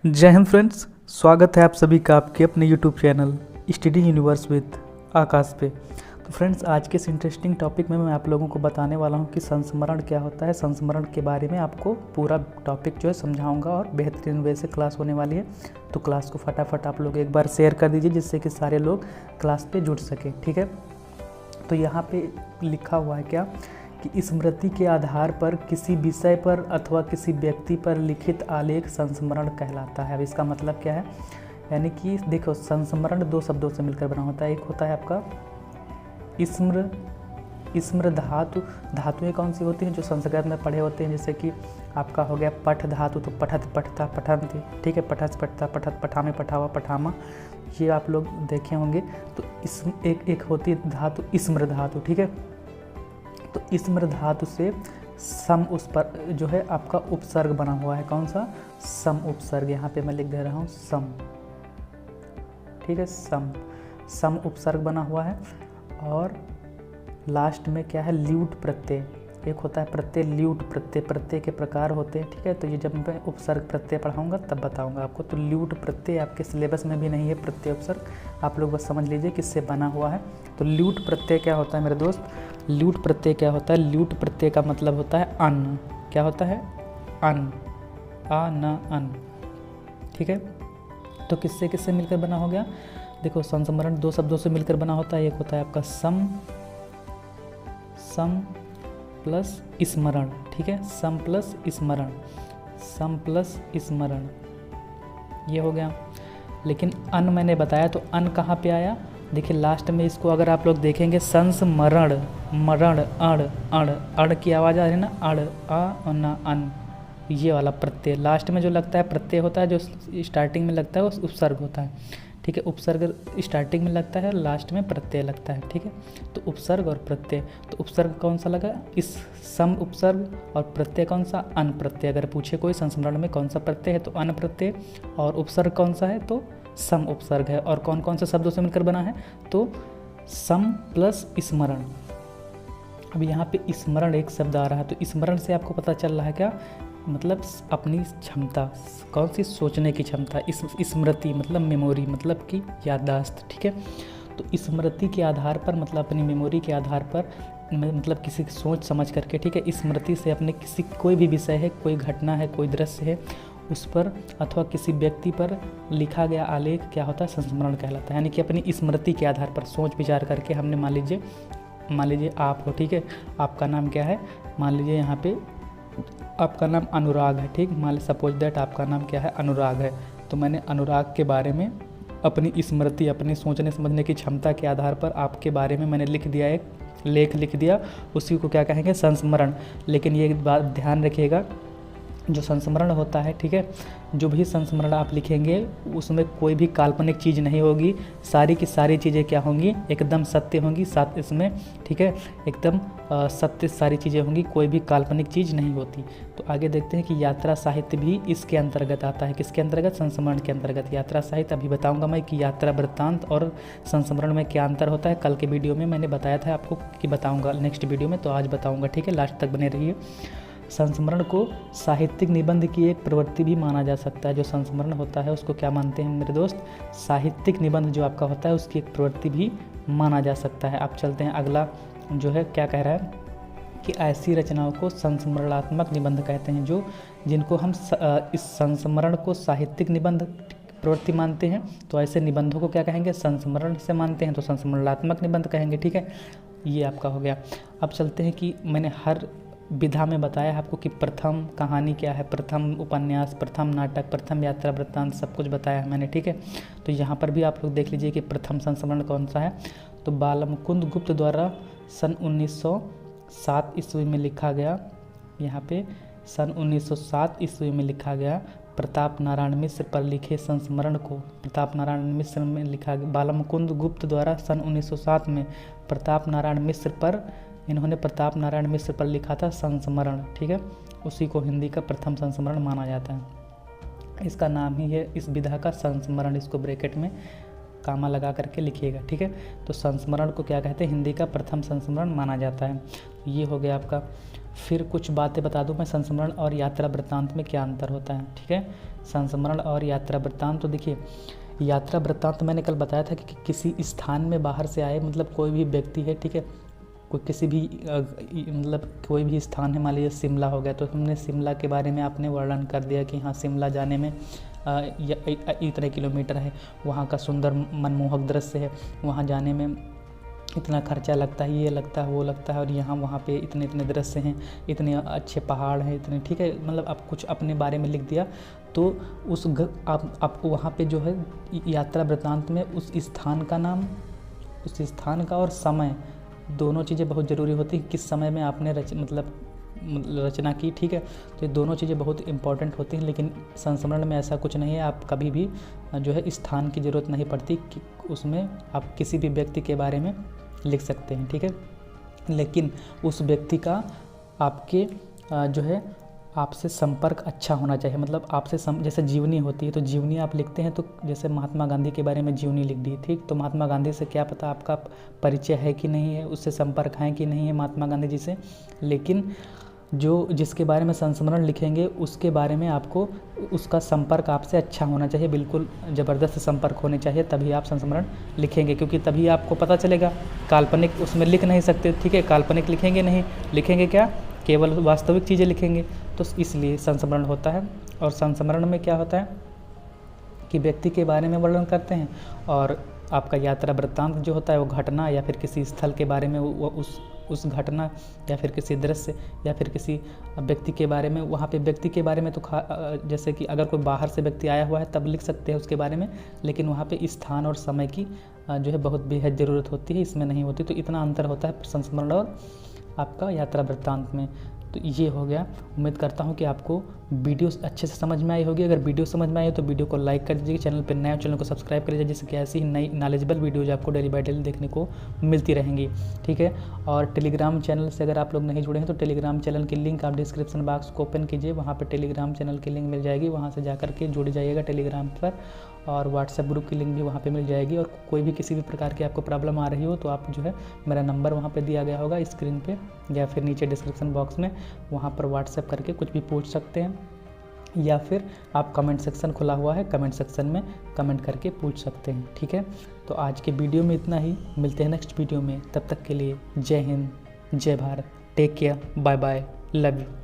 जय हिंद फ्रेंड्स, स्वागत है आप सभी का आपके अपने YouTube channel study universe with Akash पे। तो फ्रेंड्स, आज के इस इंटरेस्टिंग टॉपिक में मैं आप लोगों को बताने वाला हूं कि संस्मरण क्या होता है। संस्मरण के बारे में आपको पूरा टॉपिक जो है समझाऊंगा और बेहतरीन वे से क्लास होने वाली है। तो क्लास को फटाफट आप लोग एक बार शेयर कर दीजिए जिससे कि सारे लोग क्लास पर जुड़ सकें। ठीक है, तो यहाँ पर लिखा हुआ है क्या कि स्मृति के आधार पर किसी विषय पर अथवा किसी व्यक्ति पर लिखित आलेख संस्मरण कहलाता है। अब इसका मतलब क्या है, यानी कि देखो, संस्मरण दो शब्दों से मिलकर बना होता है। एक होता है आपका स्मृ धातु। धातुएं कौन सी होती हैं जो संस्कृत में पढ़े होते हैं, जैसे कि आपका हो गया पठ धातु, तो पठत पठता पठंती, ठीक है, पठस पठता पठत, पठामे पठावा पठामा, ये आप लोग देखे होंगे। तो एक होती है धातु स्मृ धातु, ठीक है। तो स्मृ धातु से सम उस पर जो है आपका उपसर्ग बना हुआ है। कौन सा? सम उपसर्ग। यहाँ पे मैं लिख दे रहा हूँ सम, ठीक है, सम उपसर्ग बना हुआ है। और लास्ट में क्या है? ल्यूट प्रत्यय। एक होता है प्रत्यय, ल्यूट प्रत्यय। प्रत्यय के प्रकार होते हैं, ठीक है। तो ये जब मैं उपसर्ग प्रत्यय पढ़ाऊंगा तब बताऊंगा आपको। तो ल्यूट प्रत्यय आपके सिलेबस में भी नहीं है, प्रत्यय उपसर्ग, आप लोग बस समझ लीजिए किससे बना हुआ है। तो ल्यूट प्रत्यय क्या होता है मेरे दोस्त? ल्यूट प्रत्यय क्या होता है? ल्यूट प्रत्यय का मतलब होता है अन्न। क्या होता है? अन्न, आ न अन्न, ठीक है। तो किससे किससे मिलकर बना हो गया? देखो, संस्मरण दो शब्दों से मिलकर बना होता है। एक होता है आपका सम प्लस स्मरण, ठीक है, सम प्लस स्मरण, सम प्लस स्मरण, ये हो गया। लेकिन अन मैंने बताया, तो अन कहाँ पे आया? देखिए लास्ट में इसको अगर आप लोग देखेंगे, संस्मरण, मरण, अड़ की आवाज़ आ रही है ना, अड़, आ और ना अन, ये वाला प्रत्यय लास्ट में जो लगता है प्रत्यय होता है, जो स्टार्टिंग में लगता है वो उपसर्ग होता है, ठीक है। उपसर्ग स्टार्टिंग में लगता है, लास्ट में प्रत्यय लगता है, ठीक है। तो उपसर्ग और प्रत्यय, तो उपसर्ग कौन सा लगा? इस सम उपसर्ग, और प्रत्यय कौन सा? अन प्रत्यय। अगर पूछे कोई संस्मरण में कौन सा प्रत्यय है, तो अन प्रत्यय, और उपसर्ग कौन सा है? तो सम उपसर्ग है। और कौन कौन से शब्दों से मिलकर बना है? तो सम प्लस स्मरण। अब यहाँ पे स्मरण एक शब्द आ रहा है, तो स्मरण से आपको पता चल रहा है क्या? मतलब अपनी क्षमता, कौन सी? सोचने की क्षमता। स्मृति मतलब मेमोरी, मतलब कि याददाश्त, ठीक है। तो स्मृति के आधार पर मतलब अपनी मेमोरी के आधार पर, मतलब किसी सोच समझ करके, ठीक है, स्मृति से अपने किसी कोई भी विषय है, कोई घटना है, कोई दृश्य है, उस पर अथवा किसी व्यक्ति पर लिखा गया आलेख क्या होता है? संस्मरण कहलाता है। यानी कि अपनी स्मृति के आधार पर सोच विचार करके हमने मान लीजिए आप हो, ठीक है, आपका नाम क्या है? मान लीजिए यहाँ पे आपका नाम अनुराग है, ठीक। मान लीजिए सपोज दैट आपका नाम क्या है? अनुराग है। तो मैंने अनुराग के बारे में अपनी स्मृति, अपनी सोचने समझने की क्षमता के आधार पर आपके बारे में मैंने लिख दिया, एक लेख लिख दिया, उसी को क्या कहेंगे? संस्मरण। लेकिन ये बात ध्यान रखिएगा, जो संस्मरण होता है, ठीक है, जो भी संस्मरण आप लिखेंगे उसमें कोई भी काल्पनिक चीज़ नहीं होगी। सारी की सारी चीज़ें क्या होंगी? एकदम सत्य होंगी, साथ इसमें, ठीक है, एकदम सत्य सारी चीज़ें होंगी, कोई भी काल्पनिक चीज़ नहीं होती। तो आगे देखते हैं कि यात्रा साहित्य भी इसके अंतर्गत आता है। किसके अंतर्गत? संस्मरण के अंतर्गत। यात्रा साहित्य अभी बताऊंगा मैं कि यात्रा वृत्तांत और संस्मरण में क्या अंतर होता है। कल के वीडियो में मैंने बताया था आपको कि बताऊँगा नेक्स्ट वीडियो में, तो आज बताऊँगा, ठीक है, लास्ट तक बने रहिए। संस्मरण को साहित्यिक निबंध की एक प्रवृत्ति भी माना जा सकता है। जो संस्मरण होता है उसको क्या मानते हैं मेरे दोस्त? साहित्यिक निबंध जो आपका होता है उसकी एक प्रवृत्ति भी माना जा सकता है। आप चलते हैं, अगला जो है क्या कह रहा है कि ऐसी रचनाओं को संस्मरणात्मक निबंध कहते हैं। जिनको हम इस संस्मरण को साहित्यिक निबंध प्रवृत्ति मानते हैं, तो ऐसे निबंधों को क्या कहेंगे? संस्मरण से मानते हैं तो संस्मरणात्मक निबंध कहेंगे, ठीक है। ये आपका हो गया। अब चलते हैं कि मैंने हर विधा में बताया आपको कि प्रथम कहानी क्या है, प्रथम उपन्यास, प्रथम नाटक, प्रथम यात्रा वृत्तांत, सब कुछ बताया है मैंने, ठीक है। तो यहाँ पर भी आप लोग देख लीजिए कि प्रथम संस्मरण कौन सा है। तो बालमुकुंद गुप्त द्वारा सन 1907 ईस्वी में लिखा गया, यहाँ पे सन 1907 ईस्वी में लिखा गया प्रताप नारायण मिश्र पर लिखे संस्मरण को, प्रताप नारायण मिश्र में लिखा गया, बालमुकुंद गुप्त द्वारा सन 1907 में प्रताप नारायण मिश्र पर, इन्होंने प्रताप नारायण मिश्र पर लिखा था संस्मरण, ठीक है। उसी को हिंदी का प्रथम संस्मरण माना जाता है। इसका नाम ही है इस विधा का संस्मरण। इसको ब्रैकेट में कामा लगा करके लिखिएगा, ठीक है। तो संस्मरण को क्या कहते हैं? हिंदी का प्रथम संस्मरण माना जाता है। ये हो गया आपका। फिर कुछ बातें बता दूं मैं, संस्मरण और यात्रा वृत्तांत में क्या अंतर होता है। ठीक है, संस्मरण और यात्रा वृत्तांत, तो देखिए यात्रा वृत्तांत मैंने कल बताया था कि किसी स्थान में बाहर से आए, मतलब कोई भी व्यक्ति है, ठीक है, कोई किसी भी मतलब कोई भी स्थान है, मान लीजिए शिमला हो गया, तो हमने शिमला के बारे में आपने वर्णन कर दिया कि हाँ शिमला जाने में इतने किलोमीटर है, वहाँ का सुंदर मनमोहक दृश्य है, वहाँ जाने में इतना खर्चा लगता है, ये लगता है, वो लगता है, और यहाँ वहाँ पे इतने इतने दृश्य हैं, इतने अच्छे पहाड़ हैं, इतने, ठीक है, मतलब आप कुछ अपने बारे में लिख दिया, तो उस आप वहाँ पे जो है यात्रा वृत्तांत में उस स्थान का नाम, उस स्थान का और समय, दोनों चीज़ें बहुत ज़रूरी होती हैं, किस समय में आपने रचना की। ठीक है, तो ये दोनों चीज़ें बहुत इंपॉर्टेंट होती हैं, लेकिन संस्मरण में ऐसा कुछ नहीं है, आप कभी भी जो है स्थान की ज़रूरत नहीं पड़ती कि उसमें आप किसी भी व्यक्ति के बारे में लिख सकते हैं। ठीक है, लेकिन उस व्यक्ति का आपके जो है आपसे संपर्क अच्छा होना चाहिए, मतलब आपसे जैसे जीवनी होती है, तो जीवनी आप लिखते हैं, तो जैसे महात्मा गांधी के बारे में जीवनी लिख दी, ठीक, तो महात्मा गांधी से क्या पता आपका परिचय है कि नहीं है, उससे संपर्क है कि नहीं है महात्मा गांधी जी से, लेकिन जो जिसके बारे में संस्मरण लिखेंगे उसके बारे में आपको उसका संपर्क आपसे अच्छा होना चाहिए, बिल्कुल ज़बरदस्त संपर्क होने चाहिए, तभी आप संस्मरण लिखेंगे, क्योंकि तभी आपको पता चलेगा। काल्पनिक उसमें लिख नहीं सकते, ठीक है, काल्पनिक लिखेंगे नहीं, लिखेंगे क्या, केवल वास्तविक चीज़ें लिखेंगे, तो इसलिए संस्मरण होता है। और संस्मरण में क्या होता है कि व्यक्ति के बारे में वर्णन करते हैं, और आपका यात्रा वृत्तांत जो होता है वो घटना या फिर किसी स्थल के बारे में, वो उस घटना या फिर किसी दृश्य या फिर किसी व्यक्ति के बारे में, वहाँ पे व्यक्ति के बारे में तो जैसे कि अगर कोई बाहर से व्यक्ति आया हुआ है तब लिख सकते हैं उसके बारे में, लेकिन वहाँ पे स्थान और समय की जो है बहुत बेहद ज़रूरत होती है, इसमें नहीं होती। तो इतना अंतर होता है संस्मरण और आपका यात्रा वृत्तांत में। तो ये हो गया। उम्मीद करता हूँ कि आपको वीडियो अच्छे से समझ में आई होगी। अगर वीडियो समझ में आई तो वीडियो को लाइक कर दीजिए, चैनल पर नए हो चैनल को सब्सक्राइब कर लीजिए, जिससे कि ऐसी ही नई नॉलेजेबल वीडियोज आपको डेली बाय डेली देखने को मिलती रहेंगी। ठीक है, और टेलीग्राम चैनल से अगर आप लोग नहीं जुड़े हैं तो टेलीग्राम चैनल की लिंक आप डिस्क्रिप्शन बॉक्स को ओपन कीजिए, वहाँ पर टेलीग्राम चैनल की लिंक मिल जाएगी, वहाँ से जा करके जुड़ जाइएगा टेलीग्राम पर। और व्हाट्सएप ग्रुप की लिंक भी वहाँ पे मिल जाएगी। और कोई भी किसी भी प्रकार की आपको प्रॉब्लम आ रही हो तो आप जो है मेरा नंबर वहाँ पे दिया गया होगा स्क्रीन पे या फिर नीचे डिस्क्रिप्शन बॉक्स में, वहाँ पर व्हाट्सएप करके कुछ भी पूछ सकते हैं, या फिर आप कमेंट सेक्शन खुला हुआ है, कमेंट सेक्शन में कमेंट करके पूछ सकते हैं। ठीक है, तो आज के वीडियो में इतना ही, मिलते हैं नेक्स्ट वीडियो में, तब तक के लिए जय हिंद, जय Bharat, take care, bye bye, love you.